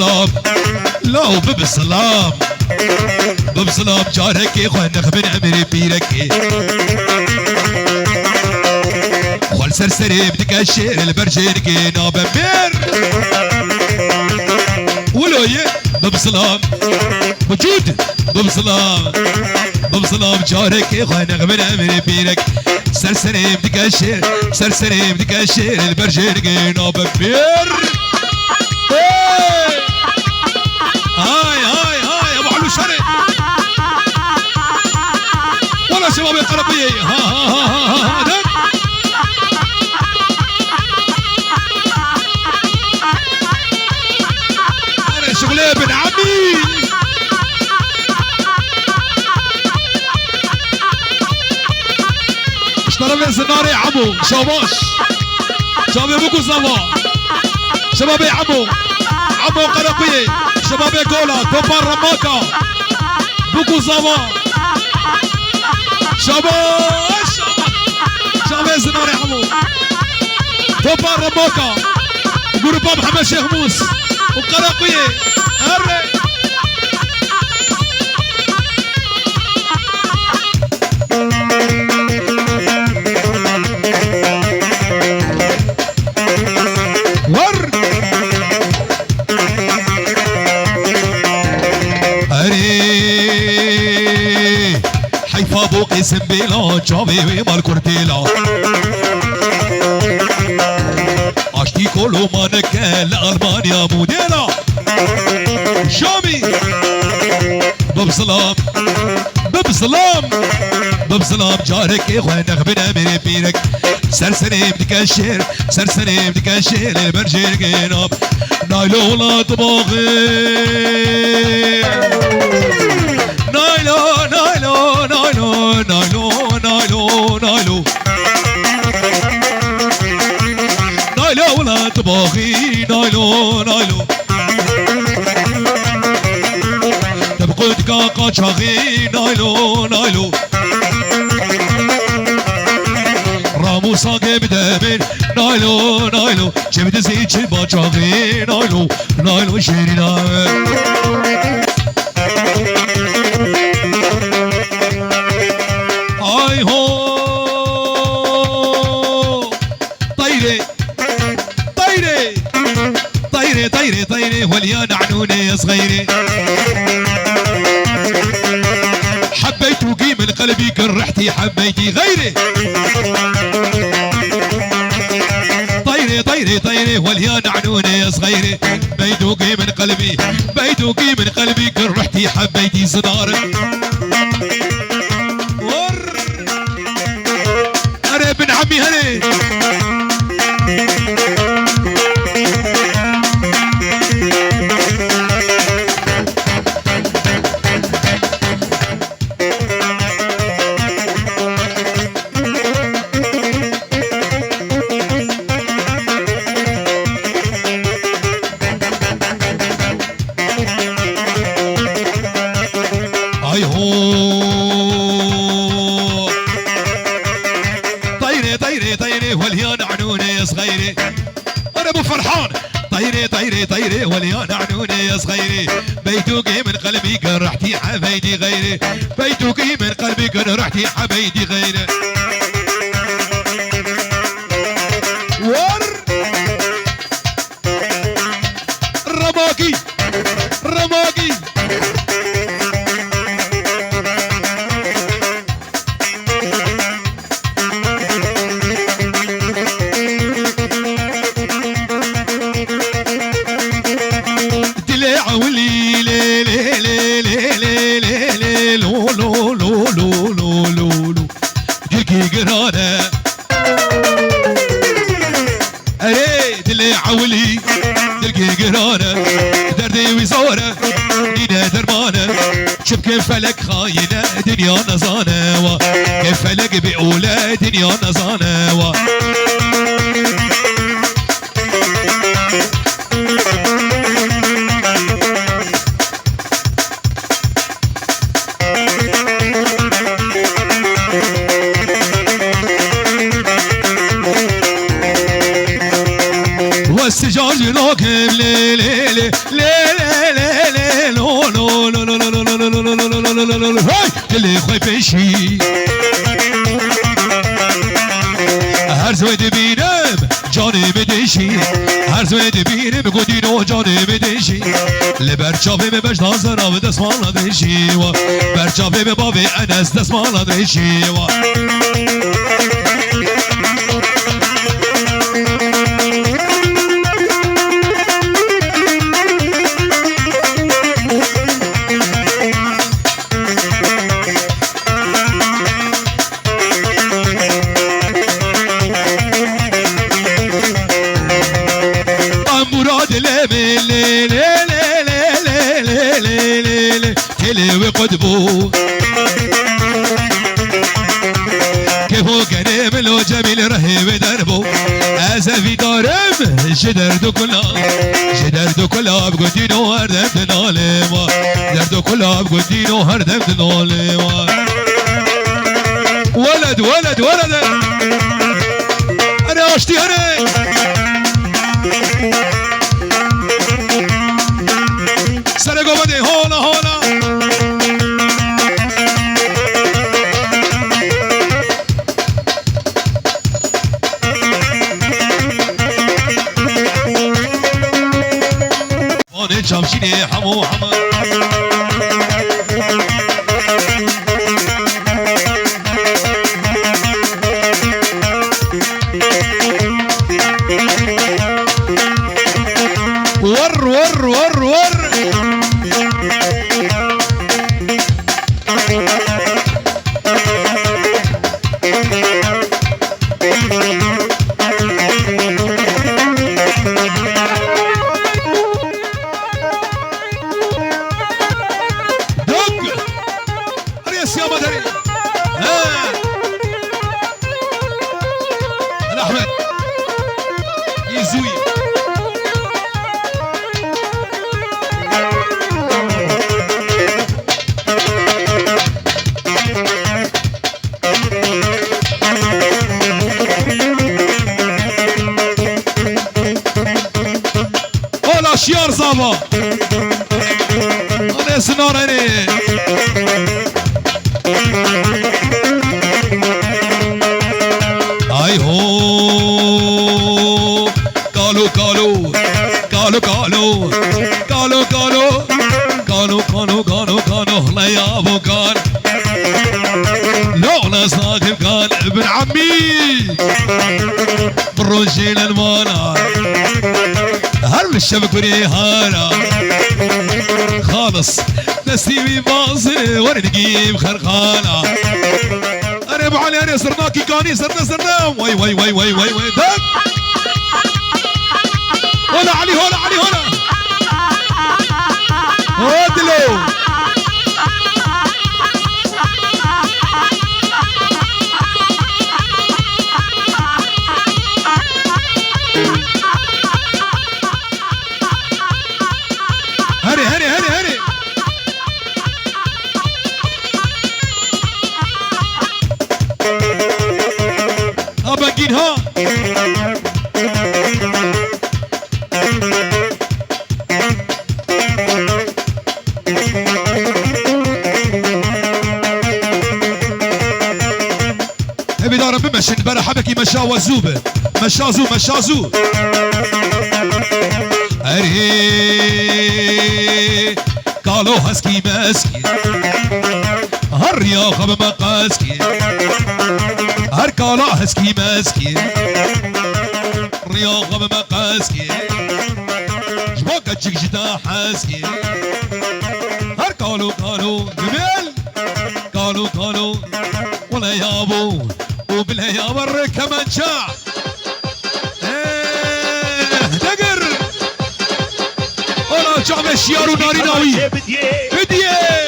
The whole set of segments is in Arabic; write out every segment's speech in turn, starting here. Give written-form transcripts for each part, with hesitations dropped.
ببسلام لا وببسلام ببسلام جارك خوانخ بن عمري بيرك خل سرسري بدك الشير البرجيرك نابمير ولويه ببسلام موجود ببسلام ببسلام جارك خوانخ بن عمري بيرك سرسري بدك الشير سرسري بدك الشير البرجيرك نابمير هاي هاي هاي ابو علو شرق والله شباب القلبيه ها ها ها ها ها انا شغلي ابن عمي اشترى الزناري يا عمو شاباش شباب بوكو زوا شباب يا عمو عمو قلبيه شباب جولا توبان رماكا بوكو زوا شباب شباب زناري حمو توبان رماكا جروبا محمد شيخ موس وقراقيه هري اسم بلا جاوي مال كورتيلا اشتي كلو مانك لألمانيا موديلا شامي ببسلام ببسلام ببسلام جارك اخوانك بن امري بيرك سرسري بدك الشير سرسري بدك الشير البرجير جناب نايلو لا طباغي نايلو نايلو نايلو نايلو نايلو نايلو نايلو ولا تباغي نايلو نايلو تبقى دقاقة شاغي نايلو نايلو رامو ساقي بدابين نايلو نايلو جبت زيت شبا شاغي نايلو نايلو شيري نايلو هاي هو طيري طيري طيري طيري طيري وليان عنوني يا صغيري حبيتوكي من قلبي كرحتي حبيتي غيري طيري طيري طيري وليان عنوني يا صغيري بيتوكي من قلبي بيتوكي من قلبي كرحتي حبيتي صداري ابن عمي هني اي هو طيري طيري وليان عنوني يا صغيري انا ابو فرحان طيري طيري طيري وليان عنوني يا صغيري بيتوكي من قلبي كرحتي حبيتي غيري بيتوكي من قلبي كرحتي حبيتي غيري رماكي رماكي قرانه اريد اللي عولي تلقي قرانه دردي وزوره دينا درمانه شوف كيف فلك خاينه دنيا نزانه كيف فلك بيقوله دنيا نزانه والسجاج راكب ليلي ليلي دل خوی پیشی هر زود بینم جانم دشی هر زود بینم گودینو جانم دشی لبرچاوی به بجد آزرا و دستمال دشی و برچاوی به بابی انس دستمال دشی و قدبو كيفو كريم لو جميل رهيب دربو أزفي دارم جدردو كلها بقدينو هردم تنالما جدردو كلها بقدينو هردم تنالما ولد ولد ولد أنا أشتي أنا سرقو بدي هولا هولا شامشيني حمو حمو ور ور ور ور شيار زابا انا سنار هني اي هو قالوا قالوا قالوا قالوا قالوا قالوا قالوا قالوا قالوا قالوا لا يا ابو قال لولا صاحب قال ابن عمي بالرجل المانا هل الشبك ريحانة خالص نسيمي باصي ونجيب خرخانة أنا أبو علي أنا صرناكي كاني صرنا وي وي وي وي وي وي دق هلا علي هلا علي هلا ودلو هري هري هري هري أبقين ها ابي دار بمشن برا حبكي مشا وزوبه مشازو مشازو هري قالوا هسكي ماسكي هر يا خب مقاسكي هر قالوا هسكي ماسكي رياض مقاسكي جبوك تشك جدا حاسكي هر قالوا قالوا جميل قالوا قالوا ولا يابو وبالها يا بر كمان شاع دقر ولا شعب الشيار وناري ناوي بديه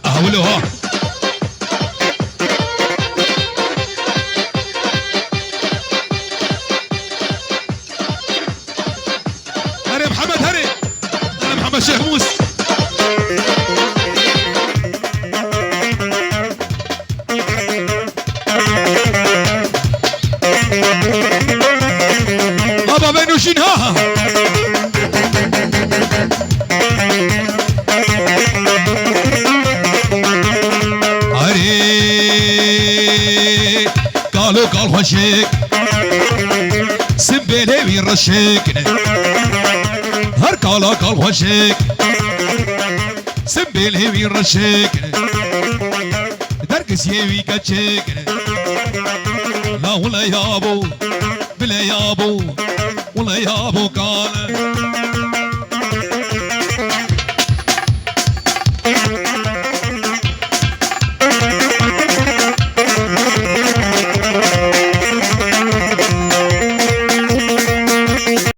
أهولوها هري محمد هري أنا محمد شيخ موس قالوا قال خوشك سنبيلي ويرشك هر قالوا قال خوشك سنبيلي ويرشك دركس يوي كتشك لا ولا يابو بلا يابو ولا يابو قال